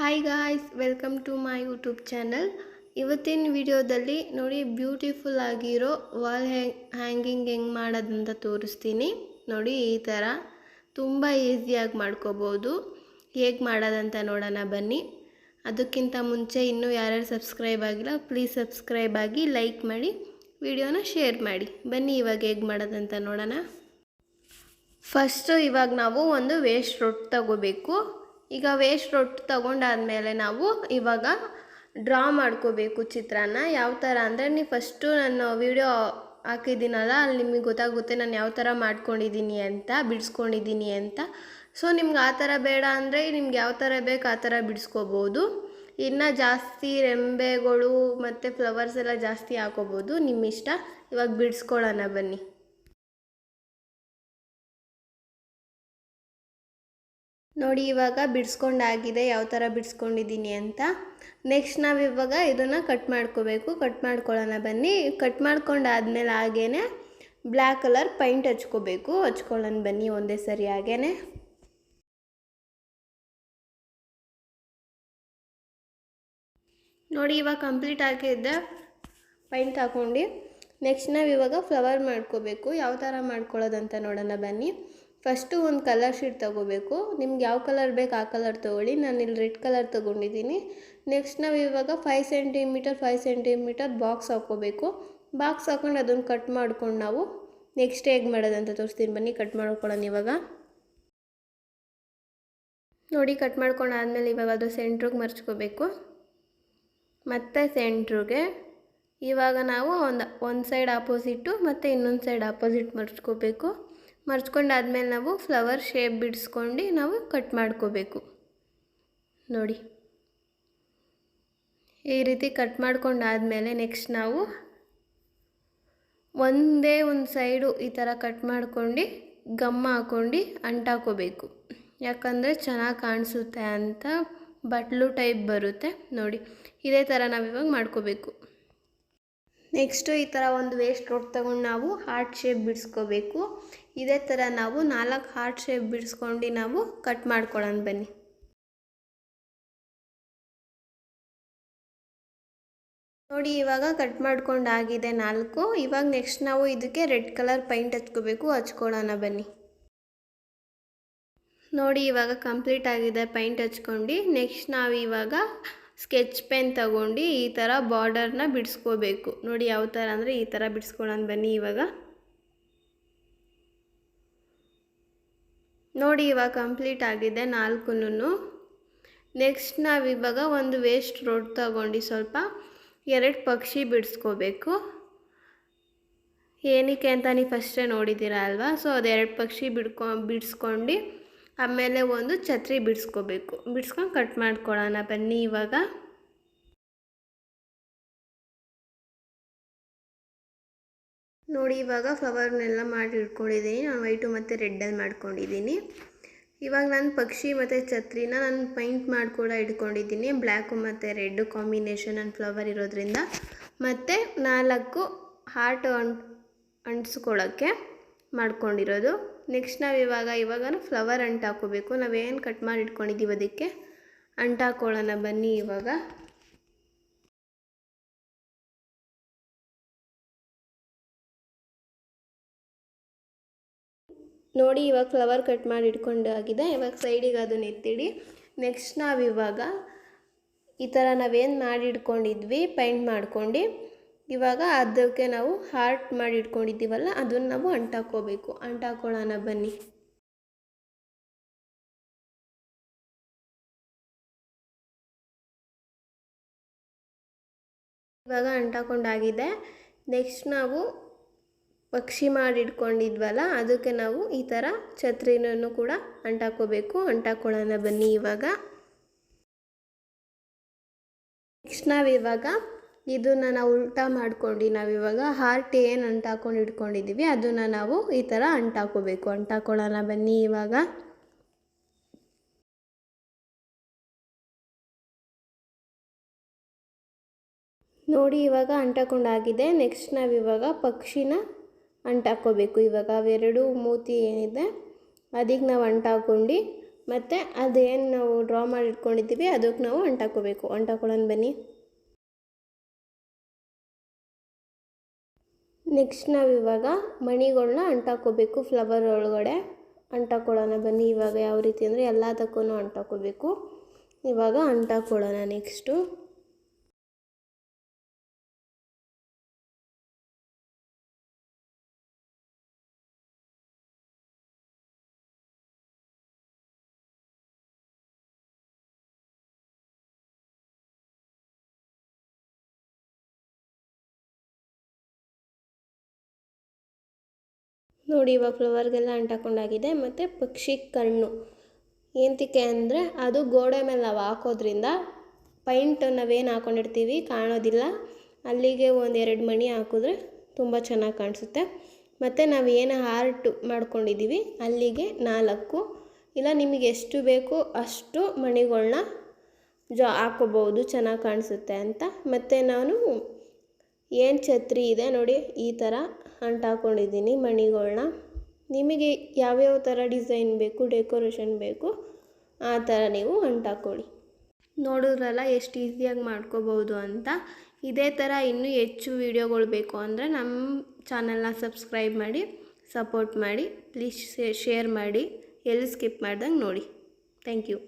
Hi guys, welcome to my YouTube channel. ಇವತ್ತಿನ ವಿಡಿಯೋದಲ್ಲಿ ನೋಡಿ ಬ್ಯೂಟಿಫುಲ್ ಆಗಿರೋ ವಾಲ್ ಹ್ಯಾಂಗಿಂಗ್ ಹೆಂಗೆ ಮಾಡೋದಂತ ತೋರಿಸ್ತೀನಿ. ನೋಡಿ ಈ ಥರ ತುಂಬ ಈಸಿಯಾಗಿ ಮಾಡ್ಕೋಬೋದು. ಹೇಗೆ ಮಾಡೋದಂತ ನೋಡೋಣ ಬನ್ನಿ. ಅದಕ್ಕಿಂತ ಮುಂಚೆ ಇನ್ನೂ ಯಾರ್ಯಾರು ಸಬ್ಸ್ಕ್ರೈಬ್ ಆಗಿಲ್ಲ ಪ್ಲೀಸ್ ಸಬ್ಸ್ಕ್ರೈಬ್ ಆಗಿ, ಲೈಕ್ ಮಾಡಿ, ವಿಡಿಯೋನ ಶೇರ್ ಮಾಡಿ. ಬನ್ನಿ ಇವಾಗ ಹೇಗೆ ಮಾಡೋದಂತ ನೋಡೋಣ. ಫಸ್ಟು ಇವಾಗ ನಾವು ಒಂದು ವೇಸ್ಟ್ ರೊಟ್ಟಿ ತಗೋಬೇಕು. ಈಗ ವೇಸ್ಟ್ ರೊಟ್ಟಿ ತಗೊಂಡಾದ್ಮೇಲೆ ನಾವು ಇವಾಗ ಡ್ರಾ ಮಾಡ್ಕೋಬೇಕು ಚಿತ್ರಾನ. ಯಾವ ಥರ ಅಂದರೆ, ನೀವು ಫಸ್ಟು ನಾನು ವಿಡಿಯೋ ಹಾಕಿದ್ದೀನಲ್ಲ, ಅಲ್ಲಿ ನಿಮಗೆ ಗೊತ್ತಾಗುತ್ತೆ ನಾನು ಯಾವ ಥರ ಮಾಡ್ಕೊಂಡಿದ್ದೀನಿ ಅಂತ, ಬಿಡಿಸ್ಕೊಂಡಿದ್ದೀನಿ ಅಂತ. ಸೊ ನಿಮ್ಗೆ ಆ ಥರ ಬೇಡ ಅಂದರೆ ನಿಮ್ಗೆ ಯಾವ ಥರ ಬೇಕು ಆ ಥರ ಬಿಡಿಸ್ಕೋಬೋದು. ಇನ್ನು ಜಾಸ್ತಿ ರೆಂಬೆಗಳು ಮತ್ತು ಫ್ಲವರ್ಸ್ ಎಲ್ಲ ಜಾಸ್ತಿ ಹಾಕೋಬೋದು, ನಿಮ್ಮ ಇಷ್ಟ. ಇವಾಗ ಬಿಡಿಸ್ಕೊಳ್ಳೋಣ ಬನ್ನಿ. ನೋಡಿ ಇವಾಗ ಬಿಡಿಸ್ಕೊಂಡಾಗಿದೆ, ಯಾವ ಥರ ಬಿಡಿಸ್ಕೊಂಡಿದ್ದೀನಿ ಅಂತ. ನೆಕ್ಸ್ಟ್ ನಾವು ಇವಾಗ ಇದನ್ನು ಕಟ್ ಮಾಡ್ಕೋಬೇಕು. ಕಟ್ ಮಾಡ್ಕೊಳ್ಳೋಣ ಬನ್ನಿ. ಕಟ್ ಮಾಡ್ಕೊಂಡಾದ್ಮೇಲೆ ಹಾಗೇ ಬ್ಲ್ಯಾಕ್ ಕಲರ್ ಪೈಂಟ್ ಹಚ್ಕೋಬೇಕು. ಹಚ್ಕೊಳ್ಳೋಣ ಬನ್ನಿ ಒಂದೇ ಸರಿ ಹಾಗೇ. ನೋಡಿ ಇವಾಗ ಕಂಪ್ಲೀಟ್ ಆಗಿದ್ದೆ ಪೈಂಟ್ ಹಾಕ್ಕೊಂಡು. ನೆಕ್ಸ್ಟ್ ನಾವು ಇವಾಗ ಫ್ಲವರ್ ಮಾಡ್ಕೋಬೇಕು. ಯಾವ ಥರ ಮಾಡ್ಕೊಳ್ಳೋದಂತ ನೋಡೋಣ ಬನ್ನಿ. ಫಸ್ಟು ಒಂದು ಕಲರ್ ಶೀಟ್ ತೊಗೋಬೇಕು. ನಿಮ್ಗೆ ಯಾವ ಕಲರ್ ಬೇಕು ಆ ಕಲರ್ ತೊಗೊಳ್ಳಿ. ನಾನು ಇಲ್ಲಿ ರೆಡ್ ಕಲರ್ ತೊಗೊಂಡಿದ್ದೀನಿ. ನೆಕ್ಸ್ಟ್ ನಾವು ಇವಾಗ 5 ಸೆಂಟಿಮೀಟರ್ ಬಾಕ್ಸ್ ಹಾಕ್ಕೋಬೇಕು. ಬಾಕ್ಸ್ ಹಾಕ್ಕೊಂಡು ಅದನ್ನು ಕಟ್ ಮಾಡ್ಕೊಂಡು ನಾವು ನೆಕ್ಸ್ಟ್ ಹೇಗೆ ಮಾಡೋದಂತ ತೋರಿಸ್ತೀನಿ ಬನ್ನಿ. ಕಟ್ ಮಾಡ್ಕೊಳ್ಳೋಣ ಇವಾಗ. ನೋಡಿ ಕಟ್ ಮಾಡ್ಕೊಂಡು ಆದಮೇಲೆ ಇವಾಗ ಅದು ಸೆಂಟ್ರಿಗೆ ಮರ್ಚ್ಕೋಬೇಕು. ಮತ್ತು ಸೆಂಟ್ರಿಗೆ ಇವಾಗ ನಾವು ಒಂದು ಸೈಡ್ ಆಪೋಸಿಟ್ಟು ಮತ್ತು ಇನ್ನೊಂದು ಸೈಡ್ ಆಪೋಸಿಟ್ ಮರ್ಚ್ಕೋಬೇಕು. ಮರ್ಚ್ಕೊಂಡಾದ್ಮೇಲೆ ನಾವು ಫ್ಲವರ್ ಶೇಪ್ ಬಿಡಿಸ್ಕೊಂಡು ನಾವು ಕಟ್ ಮಾಡ್ಕೋಬೇಕು. ನೋಡಿ ಈ ರೀತಿ ಕಟ್ ಮಾಡ್ಕೊಂಡಾದ್ಮೇಲೆ ನೆಕ್ಸ್ಟ್ ನಾವು ಒಂದೇ ಒಂದು ಸೈಡು ಈ ಥರ ಕಟ್ ಮಾಡ್ಕೊಂಡು ಗಮ್ಮ ಹಾಕ್ಕೊಂಡು ಅಂಟಾಕೋಬೇಕು. ಯಾಕಂದರೆ ಚೆನ್ನಾಗಿ ಕಾಣಿಸುತ್ತೆ ಅಂತ, ಬಟ್ಲು ಟೈಪ್ ಬರುತ್ತೆ. ನೋಡಿ ಇದೇ ಥರ ನಾವಿವಾಗ ಮಾಡ್ಕೋಬೇಕು. ನೆಕ್ಸ್ಟು ಈ ಥರ ಒಂದು ವೇಸ್ಟ್ ರೊಟ್ಟಿ ತಗೊಂಡು ನಾವು ಹಾರ್ಟ್ ಶೇಪ್ ಬಿಡಿಸ್ಕೋಬೇಕು. ಇದೇ ಥರ ನಾವು 4 ಹಾರ್ಟ್ ಶೇಪ್ ಬಿಡಿಸ್ಕೊಂಡು ನಾವು ಕಟ್ ಮಾಡ್ಕೊಳ್ಳೋಣ ಬನ್ನಿ. ನೋಡಿ ಇವಾಗ ಕಟ್ ಮಾಡ್ಕೊಂಡಾಗಿದೆ 4. ಇವಾಗ ನೆಕ್ಸ್ಟ್ ನಾವು ಇದಕ್ಕೆ ರೆಡ್ ಕಲರ್ ಪೈಂಟ್ ಹಚ್ಕೋಬೇಕು. ಹಚ್ಕೊಳ್ಳೋಣ ಬನ್ನಿ. ನೋಡಿ ಇವಾಗ ಕಂಪ್ಲೀಟ್ ಆಗಿದೆ ಪೈಂಟ್ ಹಚ್ಕೊಂಡು. ನೆಕ್ಸ್ಟ್ ನಾವು ಇವಾಗ ಸ್ಕೆಚ್ ಪೆನ್ ತಗೊಂಡು ಈ ಥರ ಬಾರ್ಡರ್ನ ಬಿಡಿಸ್ಕೋಬೇಕು. ನೋಡಿ ಯಾವ ಥರ ಅಂದರೆ ಈ ಥರ ಬಿಡಿಸ್ಕೊಳ್ಳೋಣ ಬನ್ನಿ ಇವಾಗ. ನೋಡಿ ಇವಾಗ ಕಂಪ್ಲೀಟ್ ಆಗಿದೆ 4. ನೆಕ್ಸ್ಟ್ ನಾವಿವಾಗ ಒಂದು ವೇಸ್ಟ್ ರೋಡ್ ತಗೊಂಡು ಸ್ವಲ್ಪ 2 ಪಕ್ಷಿ ಬಿಡಿಸ್ಕೋಬೇಕು. ಏನಕ್ಕೆ ಅಂತ ನೀವು ಫಸ್ಟೇ ನೋಡಿದ್ದೀರಾ ಅಲ್ವಾ. ಸೊ ಅದು 2 ಪಕ್ಷಿ ಬಿಡಿಸ್ಕೊಂಡು ಆಮೇಲೆ ಒಂದು ಛತ್ರಿ ಬಿಡಿಸ್ಕೋಬೇಕು. ಬಿಡಿಸ್ಕೊಂಡು ಕಟ್ ಮಾಡ್ಕೊಳ್ಳೋಣ ಬನ್ನಿ ಇವಾಗ. ನೋಡಿ ಇವಾಗ ಫ್ಲವರ್ನೆಲ್ಲ ಮಾಡಿ ಇಟ್ಕೊಂಡಿದ್ದೀನಿ. ನಾನು ವೈಟು ಮತ್ತು ರೆಡ್ಡಲ್ಲಿ ಮಾಡ್ಕೊಂಡಿದ್ದೀನಿ. ಇವಾಗ ನಾನು ಪಕ್ಷಿ ಮತ್ತು ಛತ್ರಿನ ನಾನು ಪೈಂಟ್ ಮಾಡಿ ಕೂಡ ಇಟ್ಕೊಂಡಿದ್ದೀನಿ. ಬ್ಲ್ಯಾಕು ಮತ್ತು ರೆಡ್ಡು ಕಾಂಬಿನೇಷನ್ ನನ್ನ ಫ್ಲವರ್ ಇರೋದ್ರಿಂದ. ಮತ್ತು 4 ಹಾರ್ಟ್ ಅಂಟಿಸ್ಕೊಳ್ಳೋಕ್ಕೆ ಮಾಡ್ಕೊಂಡಿರೋದು. ನೆಕ್ಸ್ಟ್ ನಾವು ಇವಾಗ ಫ್ಲವರ್ ಅಂಟಾಕೋಬೇಕು. ನಾವೇನು ಕಟ್ ಮಾಡಿ ಇಟ್ಕೊಂಡಿದ್ದೀವಿ ಅದಕ್ಕೆ ಅಂಟಾಕೊಳ್ಳೋಣ ಬನ್ನಿ ಇವಾಗ. ನೋಡಿ ಇವಾಗ ಫ್ಲವರ್ ಕಟ್ ಮಾಡಿ ಇಟ್ಕೊಂಡಾಗಿದೆ. ಇವಾಗ ಸೈಡಿಗೆ ಅದನ್ನ ಎತ್ತಿಡಿ. ನೆಕ್ಸ್ಟ್ ನಾವಿವಾಗ ಈ ಥರ ನಾವೇನು ಮಾಡಿ ಇಟ್ಕೊಂಡಿದ್ವಿ ಪೈಂಟ್ ಮಾಡ್ಕೊಂಡು, ಇವಾಗ ಅದಕ್ಕೆ ನಾವು ಹಾರ್ಟ್ ಮಾಡಿ ಇಟ್ಕೊಂಡಿದ್ದೀವಲ್ಲ ಅದನ್ನು ನಾವು ಅಂಟಾಕೋಬೇಕು. ಅಂಟಾಕೊಳ್ಳೋಣ ಬನ್ನಿ. ಇವಾಗ ಅಂಟಾಕೊಂಡಾಗಿದೆ. ನೆಕ್ಸ್ಟ್ ನಾವು ಪಕ್ಷಿ ಮಾಡಿ ಇಟ್ಕೊಂಡಿದ್ವಲ್ಲ ಅದಕ್ಕೆ ನಾವು ಈ ಥರ ಛತ್ರಿನೂ ಕೂಡ ಅಂಟಾಕೋಬೇಕು. ಅಂಟಾಕೊಳ್ಳೋಣ ಬನ್ನಿ ಇವಾಗ. ನೆಕ್ಸ್ಟ್ ನಾವಿವಾಗ ಇದನ್ನು ನಾವು ಉಲ್ಟಾ ಮಾಡ್ಕೊಂಡು ನಾವಿವಾಗ ಹಾರ್ಟ್ ಏನು ಅಂಟಾಕೊಂಡು ಇಟ್ಕೊಂಡಿದ್ದೀವಿ ಅದನ್ನು ನಾವು ಈ ಥರ ಅಂಟಾಕೋಬೇಕು. ಅಂಟಾಕೊಳ್ಳೋಣ ಬನ್ನಿ ಇವಾಗ. ನೋಡಿ ಇವಾಗ ಅಂಟಾಕೊಂಡಾಗಿದೆ. ನೆಕ್ಸ್ಟ್ ನಾವಿವಾಗ ಪಕ್ಷಿನ ಅಂಟಾಕೋಬೇಕು. ಇವಾಗ ಅವೆರಡು ಮೂತಿ ಏನಿದೆ ಅದಕ್ಕೆ ನಾವು ಅಂಟಾಕೊಂಡು ಮತ್ತು ಅದೇನು ನಾವು ಡ್ರಾ ಮಾಡಿ ಇಟ್ಕೊಂಡಿದ್ದೀವಿ ಅದಕ್ಕೆ ನಾವು ಅಂಟಾಕೋಬೇಕು. ಅಂಟಾಕೊಳ್ಳೋಣ ಬನ್ನಿ. ನೆಕ್ಸ್ಟ್ ನಾವಿವಾಗ ಮಣಿಗಳನ್ನ ಅಂಟಾಕೋಬೇಕು ಫ್ಲವರ್ ಒಳಗಡೆ. ಅಂಟಾಕೊಳ್ಳೋಣ ಬನ್ನಿ. ಇವಾಗ ಯಾವ ರೀತಿ ಅಂದರೆ ಎಲ್ಲದಕ್ಕೂ ಅಂಟಾಕೋಬೇಕು. ಇವಾಗ ಅಂಟಾಕೊಳ್ಳೋಣ ನೆಕ್ಸ್ಟು. ನೋಡಿ ಇವಾಗ ಫ್ಲವರ್ಗೆಲ್ಲ ಅಂಟಾಕೊಂಡಾಗಿದೆ. ಮತ್ತು ಪಕ್ಷಿ ಕಣ್ಣು ಏಂತಿಕೆ ಅಂದರೆ ಅದು ಗೋಡೆ ಮೇಲೆ ನಾವು ಹಾಕೋದ್ರಿಂದ ಪೈಂಟ್ ನಾವೇನು ಹಾಕೊಂಡಿರ್ತೀವಿ ಕಾಣೋದಿಲ್ಲ. ಅಲ್ಲಿಗೆ 1-2 ಮಣಿ ಹಾಕಿದ್ರೆ ತುಂಬ ಚೆನ್ನಾಗಿ ಕಾಣಿಸುತ್ತೆ. ಮತ್ತು ನಾವು ಏನು ಹಾರ್ಟ್ ಮಾಡ್ಕೊಂಡಿದ್ದೀವಿ ಅಲ್ಲಿಗೆ 4 ಇಲ್ಲ ನಿಮಗೆ ಎಷ್ಟು ಬೇಕೋ ಅಷ್ಟು ಮಣಿಗಳನ್ನ ಹಾಕೋಬೋದು, ಚೆನ್ನಾಗಿ ಕಾಣಿಸುತ್ತೆ ಅಂತ. ಮತ್ತು ನಾನು ಏನು ಛತ್ರಿ ಇದೆ ನೋಡಿ ಈ ಥರ ಅಂಟಾಕೊಂಡಿದ್ದೀನಿ ಮಣಿಗಳನ್ನ. ನಿಮಗೆ ಯಾವ್ಯಾವ ಥರ ಡಿಸೈನ್ ಬೇಕು, ಡೆಕೋರೇಷನ್ ಬೇಕು ಆ ಥರ ನೀವು ಅಂಟಾಕೊಳ್ಳಿ. ನೋಡಿದ್ರಲ್ಲ ಎಷ್ಟು ಈಸಿಯಾಗಿ ಮಾಡ್ಕೋಬೋದು ಅಂತ. ಇದೇ ಥರ ಇನ್ನೂ ಹೆಚ್ಚು ವೀಡಿಯೋಗಳು ಬೇಕು ಅಂದರೆ ನಮ್ಮ ಚಾನಲ್ನ ಸಬ್ಸ್ಕ್ರೈಬ್ ಮಾಡಿ ಸಪೋರ್ಟ್ ಮಾಡಿ. ಪ್ಲೀಸ್ ಶೇರ್ ಮಾಡಿ, ಎಲ್ಲಿ ಸ್ಕಿಪ್ ಮಾಡ್ದಂಗೆ ನೋಡಿ. Thank you.